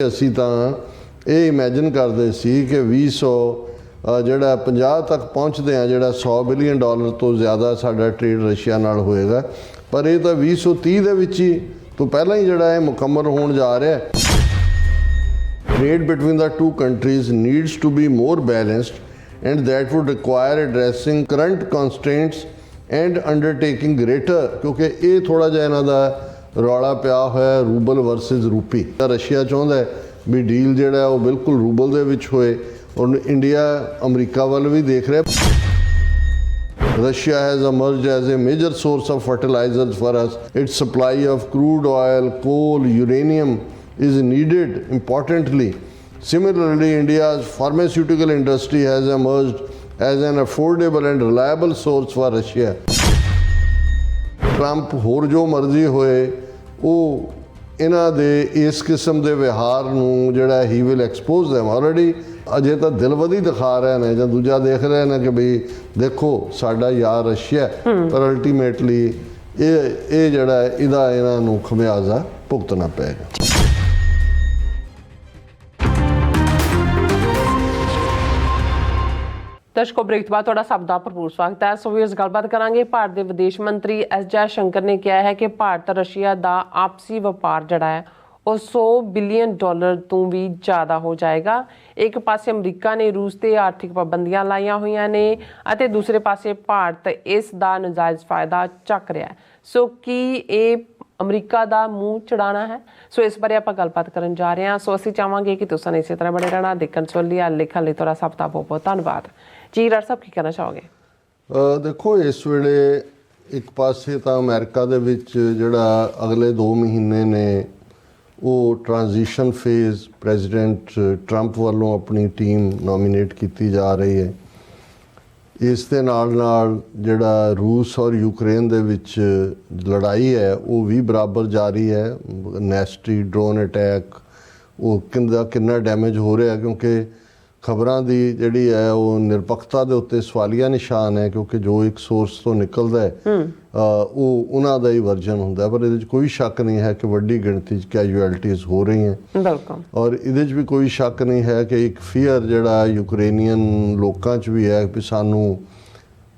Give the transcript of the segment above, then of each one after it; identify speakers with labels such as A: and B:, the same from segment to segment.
A: ਅਸੀਂ ਤਾਂ ਇਹ ਇਮੈਜਿਨ ਕਰਦੇ ਸੀ ਕਿ 2000 ਜਿਹੜਾ 50 ਤੱਕ ਪਹੁੰਚਦੇ ਆ, ਜਿਹੜਾ $100 ਬਿਲੀਅਨ ਤੋਂ ਜ਼ਿਆਦਾ ਸਾਡਾ ਟ੍ਰੇਡ ਰਸ਼ੀਆ ਨਾਲ ਹੋਏਗਾ, ਪਰ ਇਹ ਤਾਂ 2030 ਦੇ ਵਿੱਚ ਹੀ ਤੋਂ ਪਹਿਲਾਂ ਹੀ ਜਿਹੜਾ ਇਹ ਮੁਕੰਮਲ ਹੋਣ ਜਾ ਰਿਹਾ ਹੈ। Trade between the two countries needs to be more balanced, and that would require addressing current constraints and undertaking greater, क्योंकि ये थोड़ा जिहा इन्हां दा रौला पिया होया रूबल वर्सिस रूपी। रशिया चाहुंदा है भी डील जिहड़ा वो बिल्कुल रूबल दे विच होए, और इंडिया अमरीका वल भी देख रहा। Russia has emerged as a major source of fertilizers for us. Its supply of crude oil, coal, uranium is needed importantly. Similarly, India's pharmaceutical industry has emerged as an affordable and reliable source for Russia. Trump ਹੋਰ ਜੋ ਮਰਜ਼ੀ ਹੋਏ, ਉਹ ਇਹਨਾਂ ਦੇ ਇਸ ਕਿਸਮ ਦੇ ਵਿਹਾਰ ਨੂੰ ਜਿਹੜਾ he will expose them already। ਅਜੇ ਤਾਂ ਦਿਲਵਦੀ ਦਿਖਾ ਰਹੇ ਨੇ ਜਾਂ ਦੂਜਾ ਦੇਖ ਰਹੇ ਨੇ ਕਿ ਬਈ ਦੇਖੋ ਸਾਡਾ ਯਾਰ ਰਸ਼ੀਆ, ਪਰ ਅਲਟੀਮੇਟਲੀ ਇਹ ਜਿਹੜਾ ਇਹਦਾ ਇਹਨਾਂ ਨੂੰ ਖਮਿਆਜ਼ਾ ਭੁਗਤਣਾ ਪਏਗਾ।
B: ਦਰਸ਼ਕੋ, ਬ੍ਰੇਕ ਤੋਂ ਬਾਅਦ ਤੁਹਾਡਾ ਸਭ ਦਾ ਭਰਪੂਰ ਸਵਾਗਤ ਹੈ। ਸੋ ਇਸ ਗੱਲਬਾਤ ਕਰਾਂਗੇ। ਭਾਰਤ ਦੇ ਵਿਦੇਸ਼ ਮੰਤਰੀ ਐਸ ਜੈਸ਼ੰਕਰ ਨੇ ਕਿਹਾ ਹੈ ਕਿ ਭਾਰਤ ਰਸ਼ੀਆ ਦਾ ਆਪਸੀ ਵਪਾਰ ਜਿਹੜਾ ਹੈ ਉਹ $100 ਬਿਲੀਅਨ ਤੋਂ ਵੀ ਜ਼ਿਆਦਾ ਹੋ ਜਾਏਗਾ। ਇੱਕ ਪਾਸੇ ਅਮਰੀਕਾ ਨੇ ਰੂਸ ਤੇ ਆਰਥਿਕ ਪਾਬੰਦੀਆਂ ਲਾਈਆਂ ਹੋਈਆਂ ਨੇ ਅਤੇ ਦੂਸਰੇ ਪਾਸੇ ਭਾਰਤ ਇਸ ਦਾ ਨਜਾਇਜ਼ ਫਾਇਦਾ ਚੱਕ ਰਿਹਾ ਹੈ। ਸੋ ਕੀ ਇਹ ਅਮਰੀਕਾ ਦਾ ਮੂੰਹ ਚੜਾਣਾ ਹੈ? ਸੋ ਇਸ ਬਾਰੇ ਆਪਾਂ ਗੱਲਬਾਤ ਕਰਨ ਜਾ ਰਹੇ ਹਾਂ। ਸੋ ਅਸੀਂ ਚਾਹਾਂਗੇ ਕਿ ਤੁਸੀਂ ਇਸੇ ਤਰ੍ਹਾਂ ਬਣੇ ਰਹਿਣਾ। ਦੇਖਣ ਸੁਣ ਲਈ ਲਿਖਣ ਲਈ ਤੁਹਾਡਾ ਸਭ ਦਾ ਬਹੁਤ ਬਹੁਤ ਧੰਨਵਾਦ ਜੀ। ਰਾਜ ਸਾਹਿਬ, ਕੀ ਕਹਿਣਾ ਚਾਹੋਗੇ?
A: ਦੇਖੋ, ਇਸ ਵੇਲੇ ਇੱਕ ਪਾਸੇ ਤਾਂ ਅਮਰੀਕਾ ਦੇ ਵਿੱਚ ਜਿਹੜਾ ਅਗਲੇ 2 ਮਹੀਨੇ ਨੇ ਉਹ ਟ੍ਰਾਂਜੀਸ਼ਨ ਫੇਜ਼ ਪ੍ਰੈਜ਼ੀਡੈਂਟ ਟਰੰਪ ਵੱਲੋਂ ਆਪਣੀ ਟੀਮ ਨੋਮੀਨੇਟ ਕੀਤੀ ਜਾ ਰਹੀ ਹੈ। ਇਸ ਦੇ ਨਾਲ ਨਾਲ ਜਿਹੜਾ ਰੂਸ ਔਰ ਯੂਕਰੇਨ ਦੇ ਵਿੱਚ ਲੜਾਈ ਹੈ ਉਹ ਵੀ ਬਰਾਬਰ ਜਾਰੀ ਹੈ। ਨੈਸਟੀ ਡਰੋਨ ਅਟੈਕ, ਉਹ ਕਿੰਨਾ ਡੈਮੇਜ ਹੋ ਰਿਹਾ, ਕਿਉਂਕਿ ਖਬਰਾਂ ਦੀ ਜਿਹੜੀ ਹੈ ਉਹ ਨਿਰਪੱਖਤਾ ਦੇ ਉੱਤੇ ਸਵਾਲੀਆ ਨਿਸ਼ਾਨ ਹੈ, ਕਿਉਂਕਿ ਜੋ ਇੱਕ ਸੋਰਸ ਤੋਂ ਨਿਕਲਦਾ ਹੈ ਉਹ ਉਹਨਾਂ ਦਾ ਹੀ ਵਰਜਨ ਹੁੰਦਾ। ਪਰ ਇਹਦੇ 'ਚ ਕੋਈ ਸ਼ੱਕ ਨਹੀਂ ਹੈ ਕਿ ਵੱਡੀ ਗਿਣਤੀ 'ਚ ਕੈਜੂਅਲਟੀਜ਼ ਹੋ ਰਹੀਆਂ,
B: ਬਿਲਕੁਲ।
A: ਔਰ ਇਹਦੇ 'ਚ ਵੀ ਕੋਈ ਸ਼ੱਕ ਨਹੀਂ ਹੈ ਕਿ ਇੱਕ ਫੀਅਰ ਜਿਹੜਾ ਯੂਕਰੇਨੀਅਨ ਲੋਕਾਂ 'ਚ ਵੀ ਹੈ ਕਿ ਸਾਨੂੰ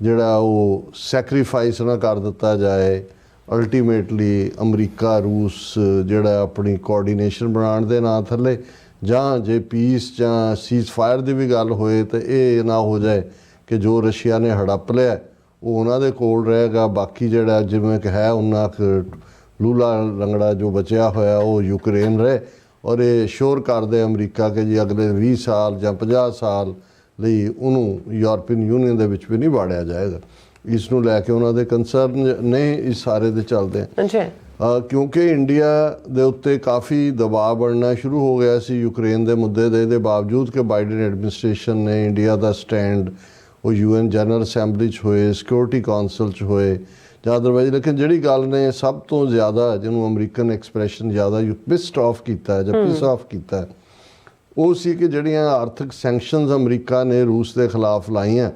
A: ਜਿਹੜਾ ਉਹ ਸੈਕਰੀਫਾਈਸ ਨਾ ਕਰ ਦਿੱਤਾ ਜਾਏ। ਅਲਟੀਮੇਟਲੀ ਅਮਰੀਕਾ ਰੂਸ ਜਿਹੜਾ ਆਪਣੀ ਕੋਆਰਡੀਨੇਸ਼ਨ ਬਣਾਉਣ ਦੇ ਨਾਂ ਥੱਲੇ, ਜਾਂ ਜੇ ਪੀਸ ਜਾਂ ਸੀਜ਼ ਫਾਇਰ ਦੀ ਵੀ ਗੱਲ ਹੋਏ ਤਾਂ ਇਹ ਨਾ ਹੋ ਜਾਏ ਕਿ ਜੋ ਰਸ਼ੀਆ ਨੇ ਹੜੱਪ ਲਿਆ ਉਹ ਉਹਨਾਂ ਦੇ ਕੋਲ ਰਹੇਗਾ, ਬਾਕੀ ਜਿਹੜਾ ਜਿਵੇਂ ਕਿ ਹੈ ਉਹਨਾਂ ਲੂਲਾ ਲੰਗੜਾ ਜੋ ਬਚਿਆ ਹੋਇਆ ਉਹ ਯੂਕਰੇਨ ਰਹੇ। ਔਰ ਇਹ ਸ਼ੋਰ ਕਰਦੇ ਅਮਰੀਕਾ ਕਿ ਜੀ ਅਗਲੇ 20 ਸਾਲ ਜਾਂ 50 ਸਾਲ ਲਈ ਉਹਨੂੰ ਯੂਰਪੀਅਨ ਯੂਨੀਅਨ ਦੇ ਵਿੱਚ ਵੀ ਨਹੀਂ ਵਾੜਿਆ ਜਾਏਗਾ। ਇਸ ਨੂੰ ਲੈ ਕੇ ਉਹਨਾਂ ਦੇ ਕੰਸਰਨ ਨੇ ਇਸ ਸਾਰੇ ਦੇ ਚੱਲਦੇ ਕਿਉਂਕਿ ਇੰਡੀਆ ਦੇ ਉੱਤੇ ਕਾਫੀ ਦਬਾਅ ਬਣਨਾ ਸ਼ੁਰੂ ਹੋ ਗਿਆ ਸੀ ਯੂਕਰੇਨ ਦੇ ਮੁੱਦੇ ਦੇ। ਇਹਦੇ ਬਾਵਜੂਦ ਕਿ ਬਾਈਡਨ ਐਡਮਿਨਿਸਟ੍ਰੇਸ਼ਨ ਨੇ ਇੰਡੀਆ ਦਾ ਸਟੈਂਡ ਉਹ UN ਜਨਰਲ ਅਸੈਂਬਲੀ 'ਚ ਹੋਏ, ਸਿਕਿਉਰਿਟੀ ਕਾਉਂਸਲ 'ਚ ਹੋਏ ਜਾਂ ਅਦਰਵਾਈਜ਼, ਲੇਕਿਨ ਜਿਹੜੀ ਗੱਲ ਨੇ ਸਭ ਤੋਂ ਜ਼ਿਆਦਾ ਜਿਹਨੂੰ ਅਮਰੀਕਨ ਐਕਸਪ੍ਰੈਸ਼ਨ ਜ਼ਿਆਦਾ ਪਿਸਡ ਆਫ ਕੀਤਾ ਜਾਂ ਪਿਸ ਆਫ ਕੀਤਾ ਉਹ ਸੀ ਕਿ ਜਿਹੜੀਆਂ ਆਰਥਿਕ ਸੈਂਕਸ਼ਨਸ ਅਮਰੀਕਾ ਨੇ ਰੂਸ ਦੇ ਖਿਲਾਫ ਲਾਈਆਂ,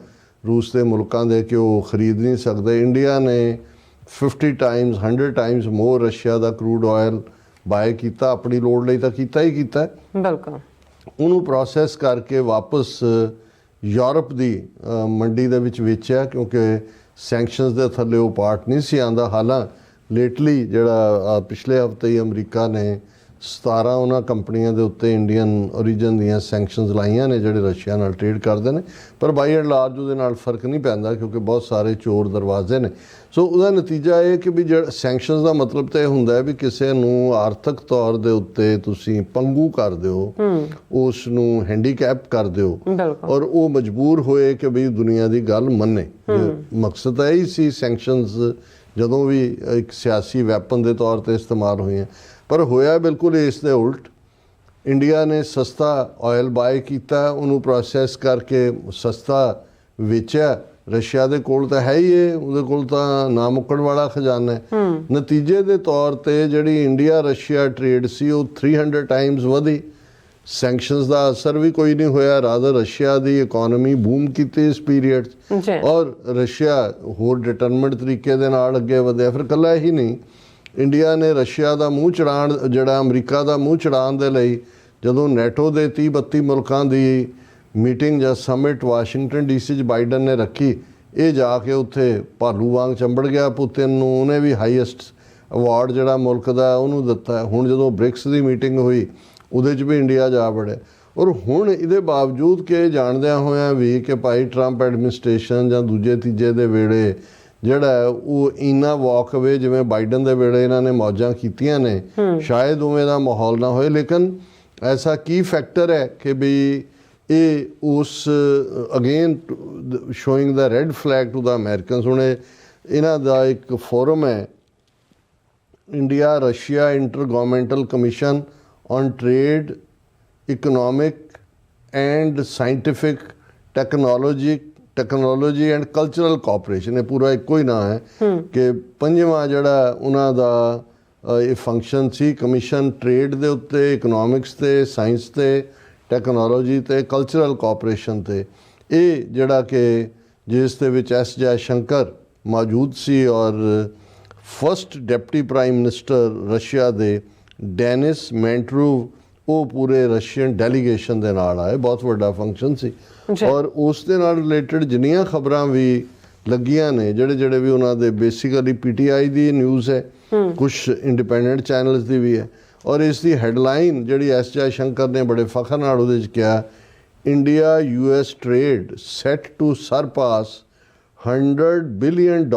A: ਰੂਸ ਦੇ ਮੁਲਕਾਂ ਦੇ ਕਿ ਉਹ ਖਰੀਦ ਨਹੀਂ ਸਕਦੇ। ਇੰਡੀਆ ਨੇ 50 ਟਾਈਮਸ 100 ਟਾਈਮਸ ਮੋਰ ਰਸ਼ੀਆ ਦਾ ਕਰੂਡ ਆਇਲ ਬਾਏ ਕੀਤਾ, ਆਪਣੀ ਲੋੜ ਲਈ ਤਾਂ ਕੀਤਾ ਹੀ ਕੀਤਾ,
B: ਬਿਲਕੁਲ। ਉਹਨੂੰ
A: ਪ੍ਰੋਸੈਸ ਕਰਕੇ ਵਾਪਸ ਯੂਰਪ ਦੀ ਮੰਡੀ ਦੇ ਵਿੱਚ ਵੇਚਿਆ, ਕਿਉਂਕਿ ਸੈਂਕਸ਼ਨਸ ਦੇ ਥੱਲੇ ਉਹ ਪਾਰਟ ਨਹੀਂ ਸੀ ਆਉਂਦਾ। ਹਾਲਾਂ ਲੇਟਲੀ ਜਿਹੜਾ ਪਿਛਲੇ ਹਫ਼ਤੇ ਹੀ ਅਮਰੀਕਾ ਨੇ 17 ਉਹਨਾਂ ਕੰਪਨੀਆਂ ਦੇ ਉੱਤੇ ਇੰਡੀਅਨ ਓਰੀਜਨ ਦੀਆਂ ਸੈਂਕਸ਼ਨਸ ਲਾਈਆਂ ਨੇ ਜਿਹੜੇ ਰਸ਼ੀਆ ਨਾਲ ਟ੍ਰੇਡ ਕਰਦੇ ਨੇ, ਪਰ ਬਾਈ ਐਂਡ ਲਾਰਜ ਉਹਦੇ ਨਾਲ ਫਰਕ ਨਹੀਂ ਪੈਂਦਾ ਕਿਉਂਕਿ ਬਹੁਤ ਸਾਰੇ ਚੋਰ ਦਰਵਾਜ਼ੇ ਨੇ। ਸੋ ਉਹਦਾ ਨਤੀਜਾ ਇਹ ਕਿ ਵੀ ਜਿਹੜਾ ਸੈਂਕਸ਼ਨਸ ਦਾ ਮਤਲਬ ਤਾਂ ਇਹ ਹੁੰਦਾ ਹੈ ਵੀ ਕਿਸੇ ਨੂੰ ਆਰਥਿਕ ਤੌਰ ਦੇ ਉੱਤੇ ਤੁਸੀਂ ਪੰਗੂ ਕਰ ਦਿਓ, ਉਸ ਨੂੰ ਹੈਂਡੀਕੈਪ ਕਰ ਦਿਓ, ਔਰ ਉਹ ਮਜਬੂਰ ਹੋਏ ਕਿ ਵੀ ਦੁਨੀਆ ਦੀ ਗੱਲ ਮੰਨੇ। ਮਕਸਦ ਤਾਂ ਇਹੀ ਸੀ ਸੈਂਕਸ਼ਨਸ ਜਦੋਂ ਵੀ ਇੱਕ ਸਿਆਸੀ ਵੈਪਨ ਦੇ ਤੌਰ 'ਤੇ ਇਸਤੇਮਾਲ ਹੋਈਆਂ, ਪਰ ਹੋਇਆ ਬਿਲਕੁਲ ਇਸ ਦੇ ਉਲਟ। ਇੰਡੀਆ ਨੇ ਸਸਤਾ ਆਇਲ ਬਾਏ ਕੀਤਾ, ਉਹਨੂੰ ਪ੍ਰੋਸੈਸ ਕਰਕੇ ਸਸਤਾ ਵੇਚਿਆ। ਰਸ਼ੀਆ ਦੇ ਕੋਲ ਤਾਂ ਹੈ ਹੀ ਇਹ, ਉਹਦੇ ਕੋਲ ਤਾਂ ਨਾ ਮੁੱਕਣ ਵਾਲਾ ਖਜ਼ਾਨਾ ਹੈ। ਨਤੀਜੇ ਦੇ ਤੌਰ 'ਤੇ ਜਿਹੜੀ ਇੰਡੀਆ ਰਸ਼ੀਆ ਟ੍ਰੇਡ ਸੀ ਉਹ 300 ਟਾਈਮਸ ਵਧੀ। ਸੈਂਕਸ਼ਨਸ ਦਾ ਅਸਰ ਵੀ ਕੋਈ ਨਹੀਂ ਹੋਇਆ, ਰਾਦਰ ਰਸ਼ੀਆ ਦੀ ਇਕੋਨਮੀ ਬੂਮ ਕੀਤੀ ਇਸ ਪੀਰੀਅਡ 'ਚ, ਔਰ ਰਸ਼ੀਆ ਹੋਰ ਡਿਟਰਮਿਨਡ ਤਰੀਕੇ ਦੇ ਨਾਲ ਅੱਗੇ ਵਧਿਆ। ਫਿਰ ਇਕੱਲਾ ਹੀ ਨਹੀਂ, ਇੰਡੀਆ ਨੇ ਰਸ਼ੀਆ ਦਾ ਮੂੰਹ ਚੜਾਉਣ, ਜਿਹੜਾ ਅਮਰੀਕਾ ਦਾ ਮੂੰਹ ਚੜਾਉਣ ਦੇ ਲਈ ਜਦੋਂ ਨੈਟੋ ਦੇ 30-32 ਮੁਲਕਾਂ ਦੀ ਮੀਟਿੰਗ ਜਾਂ ਸਮਿਟ ਵਾਸ਼ਿੰਗਟਨ ਡੀਸੀ 'ਚ ਬਾਈਡਨ ਨੇ ਰੱਖੀ, ਇਹ ਜਾ ਕੇ ਉੱਥੇ ਭਾਲੂ ਵਾਂਗ ਚੰਬੜ ਗਿਆ ਪੁਤਿਨ ਨੂੰ। ਉਹਨੇ ਵੀ ਹਾਈਐਸਟ ਅਵਾਰਡ ਜਿਹੜਾ ਮੁਲਕ ਦਾ ਉਹਨੂੰ ਦਿੱਤਾ। ਹੁਣ ਜਦੋਂ ਬ੍ਰਿਕਸ ਦੀ ਮੀਟਿੰਗ ਹੋਈ ਉਹਦੇ 'ਚ ਵੀ ਇੰਡੀਆ ਜਾ ਵੜਿਆ। ਔਰ ਹੁਣ ਇਹਦੇ ਬਾਵਜੂਦ ਕਿ ਜਾਣਦਿਆਂ ਹੋਇਆਂ ਵੀ ਕਿ ਭਾਈ ਟਰੰਪ ਐਡਮਿਨਿਸਟ੍ਰੇਸ਼ਨ ਜਾਂ ਦੂਜੇ ਤੀਜੇ ਦੇ ਵੇਲੇ ਜਿਹੜਾ ਉਹ ਇੰਨਾ ਵਾਕਅਵੇ ਜਿਵੇਂ ਬਾਈਡਨ ਦੇ ਵੇਲੇ ਇਹਨਾਂ ਨੇ ਮੌਜਾਂ ਕੀਤੀਆਂ ਨੇ, ਸ਼ਾਇਦ ਉਵੇਂ ਦਾ ਮਾਹੌਲ ਨਾ ਹੋਏ। ਲੇਕਿਨ ਐਸਾ ਕੀ ਫੈਕਟਰ ਹੈ ਕਿ ਵੀ ਇਹ ਉਸ again showing the red flag to the Americans. ਹੁਣ ਇਹਨਾਂ ਦਾ ਇੱਕ ਫੋਰਮ ਹੈ, India Russia intergovernmental commission on trade, economic and scientific technology and cultural cooperation. ਇਹ ਪੂਰਾ ਇੱਕੋ ਹੀ ਨਾਂ ਹੈ ਕਿ ਪੰਜਵਾਂ ਜਿਹੜਾ ਉਹਨਾਂ ਦਾ ਇਹ ਫੰਕਸ਼ਨ ਸੀ ਕਮਿਸ਼ਨ ਟ੍ਰੇਡ ਦੇ ਉੱਤੇ, ਇਕਨੋਮਿਕਸ 'ਤੇ, ਸਾਇੰਸ 'ਤੇ, ਟੈਕਨੋਲੋਜੀ 'ਤੇ, ਕਲਚਰਲ ਕੋਆਪਰੇਸ਼ਨ 'ਤੇ। ਇਹ ਜਿਹੜਾ ਕਿ ਜਿਸ ਦੇ ਵਿੱਚ ਐਸ ਜੈ ਸ਼ੰਕਰ ਮੌਜੂਦ ਸੀ ਔਰ first deputy prime minister Russia ਦੇ ਡੈਨਿਸ ਮੈਂਟਰੂਵ ਉਹ ਪੂਰੇ ਰਸ਼ੀਅਨ ਡੈਲੀਗੇਸ਼ਨ ਦੇ ਨਾਲ ਆਏ। ਬਹੁਤ ਵੱਡਾ ਫੰਕਸ਼ਨ ਸੀ ਔਰ ਉਸ ਦੇ ਨਾਲ ਰਿਲੇਟਡ ਜਿੰਨੀਆਂ ਖਬਰਾਂ ਵੀ ਲੱਗੀਆਂ ਨੇ, ਜਿਹੜੇ ਵੀ ਉਹਨਾਂ ਦੇ ਬੇਸਿਕਲੀ ਪੀਟੀਆਈ ਦੀ ਨਿਊਜ਼ ਹੈ, ਕੁਛ ਇੰਡੀਪੈਂਡੈਂਟ ਚੈਨਲਸ ਦੀ ਵੀ ਹੈ। ਔਰ ਇਸ ਦੀ ਹੈਡਲਾਈਨ ਜਿਹੜੀ ਐਸ ਜੈ ਸ਼ੰਕਰ ਨੇ ਬੜੇ ਫਖਰ ਨਾਲ ਉਹਦੇ 'ਚ ਕਿਹਾ, India US trade set to surpass $100 billion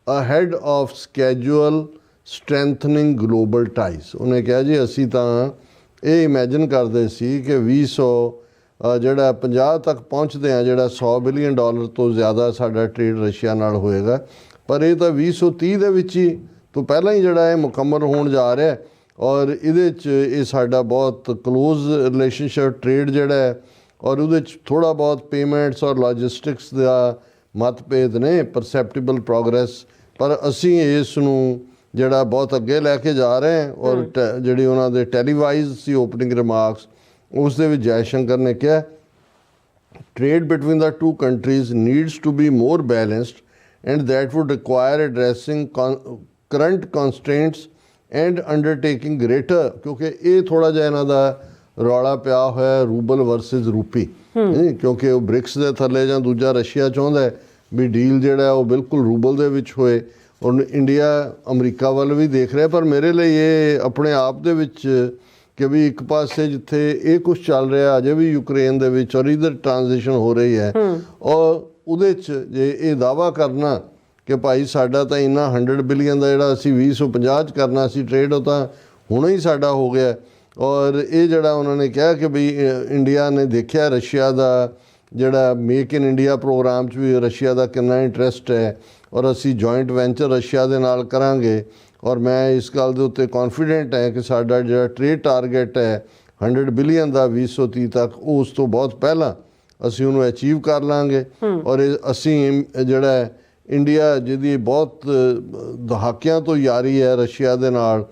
A: ahead of schedule strengthening global ties. ਉਹਨੇ ਕਿਹਾ ਜੀ ਅਸੀਂ ਤਾਂ ਇਹ ਇਮੈਜਿਨ ਕਰਦੇ ਸੀ ਕਿ 2000 ਜਿਹੜਾ 50 ਤੱਕ ਪਹੁੰਚਦੇ ਆ, ਜਿਹੜਾ $100 ਬਿਲੀਅਨ ਤੋਂ ਜ਼ਿਆਦਾ ਸਾਡਾ ਟ੍ਰੇਡ ਰਸ਼ੀਆ ਨਾਲ ਹੋਏਗਾ, ਪਰ ਇਹ ਤਾਂ 2030 ਦੇ ਵਿੱਚ ਹੀ ਤੋਂ ਪਹਿਲਾਂ ਹੀ ਜਿਹੜਾ ਇਹ ਮੁਕੰਮਲ ਹੋਣ ਜਾ ਰਿਹਾ। ਔਰ ਇਹਦੇ 'ਚ ਇਹ ਸਾਡਾ ਬਹੁਤ ਕਲੋਜ਼ ਰਿਲੇਸ਼ਨਸ਼ਿਪ ਟ੍ਰੇਡ ਜਿਹੜਾ ਹੈ ਔਰ ਉਹਦੇ 'ਚ ਥੋੜ੍ਹਾ ਬਹੁਤ ਪੇਮੈਂਟਸ ਔਰ ਲੌਜਿਸਟਿਕਸ ਦਾ ਮਤਭੇਦ ਨੇ, ਪਰਸੈਪਟੀਬਲ ਪ੍ਰੋਗਰੈਸ, ਪਰ ਅਸੀਂ ਇਸ ਨੂੰ ਜਿਹੜਾ ਬਹੁਤ ਅੱਗੇ ਲੈ ਕੇ ਜਾ ਰਹੇ ਹਾਂ। ਔਰ ਜਿਹੜੀ ਉਹਨਾਂ ਦੇ ਟੈਲੀਵਾਈਜ਼ ਸੀ ਓਪਨਿੰਗ ਰਿਮਾਰਕਸ, ਉਸ ਦੇ ਵਿੱਚ ਜੈ ਸ਼ੰਕਰ ਨੇ ਕਿਹਾ, trade between the two countries needs to be more balanced and that would require addressing current constraints and undertaking greater, ਕਿਉਂਕਿ ਇਹ ਥੋੜ੍ਹਾ ਜਿਹਾ ਇਹਨਾਂ ਦਾ ਰੌਲਾ ਪਿਆ ਹੋਇਆ ਰੂਬਲ ਵਰਸਿਸ ਰੂਪੀ, ਕਿਉਂਕਿ ਉਹ ਬ੍ਰਿਕਸ ਦੇ ਥੱਲੇ ਜਾਂ ਦੂਜਾ ਰਸ਼ੀਆ ਚਾਹੁੰਦਾ ਵੀ ਡੀਲ ਜਿਹੜਾ ਉਹ ਬਿਲਕੁਲ ਰੂਬਲ ਦੇ ਵਿੱਚ ਹੋਏ। ਹੁਣ ਇੰਡੀਆ ਅਮਰੀਕਾ ਵੱਲ ਵੀ ਦੇਖ ਰਿਹਾ, ਪਰ ਮੇਰੇ ਲਈ ਇਹ ਆਪਣੇ ਆਪ ਦੇ ਵਿੱਚ ਕਿ ਵੀ ਇੱਕ ਪਾਸੇ ਜਿੱਥੇ ਇਹ ਕੁਝ ਚੱਲ ਰਿਹਾ ਅਜੇ ਵੀ ਯੂਕਰੇਨ ਦੇ ਵਿੱਚ ਔਰ ਇਧਰ ਟ੍ਰਾਂਜੀਸ਼ਨ ਹੋ ਰਹੀ ਹੈ, ਔਰ ਉਹਦੇ 'ਚ ਜੇ ਇਹ ਦਾਅਵਾ ਕਰਨਾ ਕਿ ਭਾਈ ਸਾਡਾ ਤਾਂ ਇੰਨਾ 100 ਬਿਲੀਅਨ ਦਾ ਜਿਹੜਾ ਅਸੀਂ 2050 'ਚ ਕਰਨਾ ਸੀ ਟ੍ਰੇਡ, ਉਹ ਤਾਂ ਹੁਣੇ ਹੀ ਸਾਡਾ ਹੋ ਗਿਆ। ਔਰ ਇਹ ਜਿਹੜਾ ਉਹਨਾਂ ਨੇ ਕਿਹਾ ਕਿ ਵੀ ਇੰਡੀਆ ਨੇ ਦੇਖਿਆ ਰਸ਼ੀਆ ਦਾ ਜਿਹੜਾ ਮੇਕ ਇਨ ਇੰਡੀਆ ਪ੍ਰੋਗਰਾਮ 'ਚ ਵੀ ਰਸ਼ੀਆ ਦਾ ਕਿੰਨਾ ਇੰਟਰਸਟ ਹੈ ਔਰ ਅਸੀਂ ਜੁਆਇੰਟ ਵੈਂਚਰ ਰਸ਼ੀਆ ਦੇ ਨਾਲ ਕਰਾਂਗੇ। ਔਰ ਮੈਂ ਇਸ ਗੱਲ ਦੇ ਉੱਤੇ ਕੌਨਫੀਡੈਂਟ ਹੈ ਕਿ ਸਾਡਾ ਜਿਹੜਾ ਟ੍ਰੇਡ ਟਾਰਗੇਟ ਹੈ 100 ਬਿਲੀਅਨ ਦਾ 2030 ਤੱਕ, ਉਹ ਉਸ ਤੋਂ ਬਹੁਤ ਪਹਿਲਾਂ ਅਸੀਂ ਉਹਨੂੰ ਅਚੀਵ ਕਰ ਲਾਂਗੇ। ਔਰ ਅਸੀਂ ਜਿਹੜਾ ਇੰਡੀਆ ਜਿਹਦੀ ਬਹੁਤ ਦਹਾਕਿਆਂ ਤੋਂ ਯਾਰੀ ਹੈ ਰਸ਼ੀਆ ਦੇ ਨਾਲ,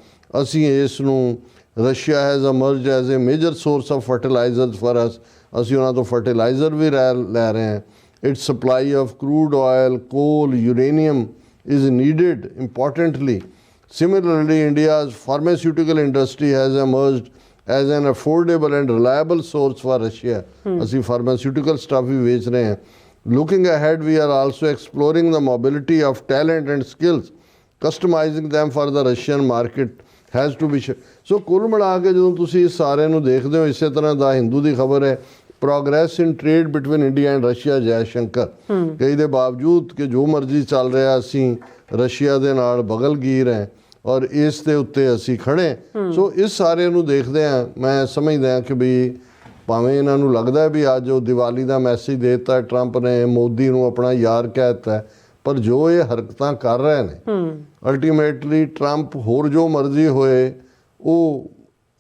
A: ਅਸੀਂ ਇਸ ਨੂੰ Russia has emerged as a major source of fertilizers for us, ਅਸੀਂ ਉਹਨਾਂ ਤੋਂ ਫਰਟੀਲਾਈਜ਼ਰ ਵੀ ਲੈ ਰਹੇ ਹਾਂ। Its supply of crude oil, coal, uranium is needed importantly. Similarly, India's pharmaceutical industry has emerged as an affordable and reliable source for Russia. ਅਸੀਂ pharmaceutical stuff ਵੀ ਵੇਚ ਰਹੇ ਹਾਂ। Looking ahead, we are also exploring the mobility of talent and skills. Customizing them for the Russian market has to be so ਕੁੱਲ ਮਿਲਾ ਕੇ ਜਦੋਂ ਤੁਸੀਂ ਸਾਰੇ ਨੂੰ ਦੇਖਦੇ ਹੋ, ਇਸੇ ਤਰ੍ਹਾਂ ਦਾ ਹਿੰਦੂ ਦੀ ਖਬਰ ਹੈ, progress in trade between India and Russia, Jai Shankar, ਕਿ ਇਹਦੇ ਬਾਵਜੂਦ ਕਿ ਜੋ ਮਰਜ਼ੀ ਚੱਲ ਰਿਹਾ ਅਸੀਂ ਰਸ਼ੀਆ ਦੇ ਨਾਲ ਬਗਲਗੀਰ ਹੈ ਔਰ ਇਸ ਦੇ ਉੱਤੇ ਅਸੀਂ ਖੜੇ। ਸੋ ਇਸ ਸਾਰੇ ਨੂੰ ਦੇਖਦੇ ਹਾਂ ਮੈਂ ਸਮਝਦਾ ਕਿ ਵੀ ਭਾਵੇਂ ਇਹਨਾਂ ਨੂੰ ਲੱਗਦਾ ਵੀ ਅੱਜ ਉਹ ਦੀਵਾਲੀ ਦਾ ਮੈਸੇਜ ਦੇ ਦਿੱਤਾ ਟਰੰਪ ਨੇ, ਮੋਦੀ ਨੂੰ ਆਪਣਾ ਯਾਰ ਕਹਿ ਦਿੱਤਾ, ਪਰ ਜੋ ਇਹ ਹਰਕਤਾਂ ਕਰ ਰਹੇ ਨੇ ਅਲਟੀਮੇਟਲੀ ਟਰੰਪ ਹੋਰ ਜੋ ਮਰਜ਼ੀ ਹੋਏ, ਉਹ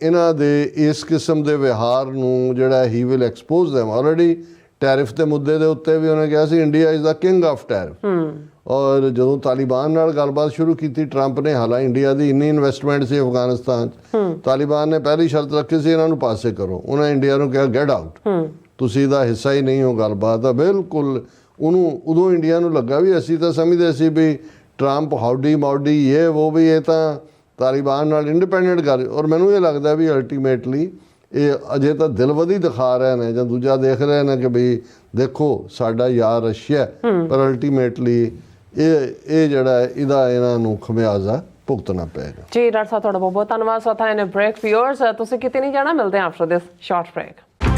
A: ਇਹਨਾਂ ਦੇ ਇਸ ਕਿਸਮ ਦੇ ਵਿਹਾਰ ਨੂੰ ਜਿਹੜਾ he will expose them. Already tariff ਦੇ ਮੁੱਦੇ ਦੇ ਉੱਤੇ ਵੀ ਉਹਨੇ ਕਿਹਾ ਸੀ India is the king of tariff. ਔਰ ਜਦੋਂ ਤਾਲਿਬਾਨ ਨਾਲ ਗੱਲਬਾਤ ਸ਼ੁਰੂ ਕੀਤੀ ਟਰੰਪ ਨੇ, ਹਾਲਾਂਕਿ ਇੰਡੀਆ ਦੀ ਇੰਨੀ ਇਨਵੈਸਟਮੈਂਟ ਸੀ ਅਫਗਾਨਿਸਤਾਨ 'ਚ, ਤਾਲਿਬਾਨ ਨੇ ਪਹਿਲੀ ਸ਼ਰਤ ਰੱਖੀ ਸੀ ਇਹਨਾਂ ਨੂੰ ਪਾਸੇ ਕਰੋ। ਉਹਨੇ ਇੰਡੀਆ ਨੂੰ ਕਿਹਾ ਗੈਟ ਆਊਟ, ਤੁਸੀਂ ਇਹਦਾ ਹਿੱਸਾ ਹੀ ਨਹੀਂ ਹੋ ਗੱਲਬਾਤ ਦਾ। ਬਿਲਕੁਲ ਉਹਨੂੰ ਉਦੋਂ ਇੰਡੀਆ ਨੂੰ ਲੱਗਾ ਵੀ ਅਸੀਂ ਤਾਂ ਸਮਝਦੇ ਸੀ ਵੀ ਟਰੰਪ ਹਾਊਡੀ ਮਾਊਡੀ ਇਹ ਉਹ, ਵੀ ਇਹ ਤਾਂ ਤਾਲਿਬਾਨ ਨਾਲ ਇੰਡੀਪੈਂਡੈਂਟ ਕਰ। ਔਰ ਮੈਨੂੰ ਇਹ ਲੱਗਦਾ ਵੀ ਅਲਟੀਮੇਟਲੀ ਇਹ ਅਜੇ ਤਾਂ ਦਿਲਵਦੀ ਦਿਖਾ ਰਹੇ ਨੇ ਜਾਂ ਦੂਜਾ ਦੇਖ ਰਹੇ ਨੇ ਕਿ ਬਈ ਦੇਖੋ ਸਾਡਾ ਯਾਰ ਰਸ਼ੀਆ ਪਰ ਅਲਟੀਮੇਟਲੀ ਇਹ ਜਿਹੜਾ ਇਹਦਾ ਇਹਨਾਂ ਨੂੰ ਖਮਿਆਜ਼ਾ ਭੁਗਤਣਾ ਪਏਗਾ।
B: ਜੀ ਡਾਕਟਰ ਸਾਹਿਬ ਤੁਹਾਡਾ ਬਹੁਤ ਬਹੁਤ ਧੰਨਵਾਦ। ਸੋ ਤਾਂ ਇਹਨੇ ਬ੍ਰੇਕ ਵਿਊਅਰਸ ਤੁਸੀਂ ਕਿਤੇ ਨਹੀਂ ਜਾਣਾ, ਮਿਲਦੇ ਹਾਂ ਆਫਟਰ ਦਿਸ ਸ਼ਾਰਟ ਬ੍ਰੇਕ।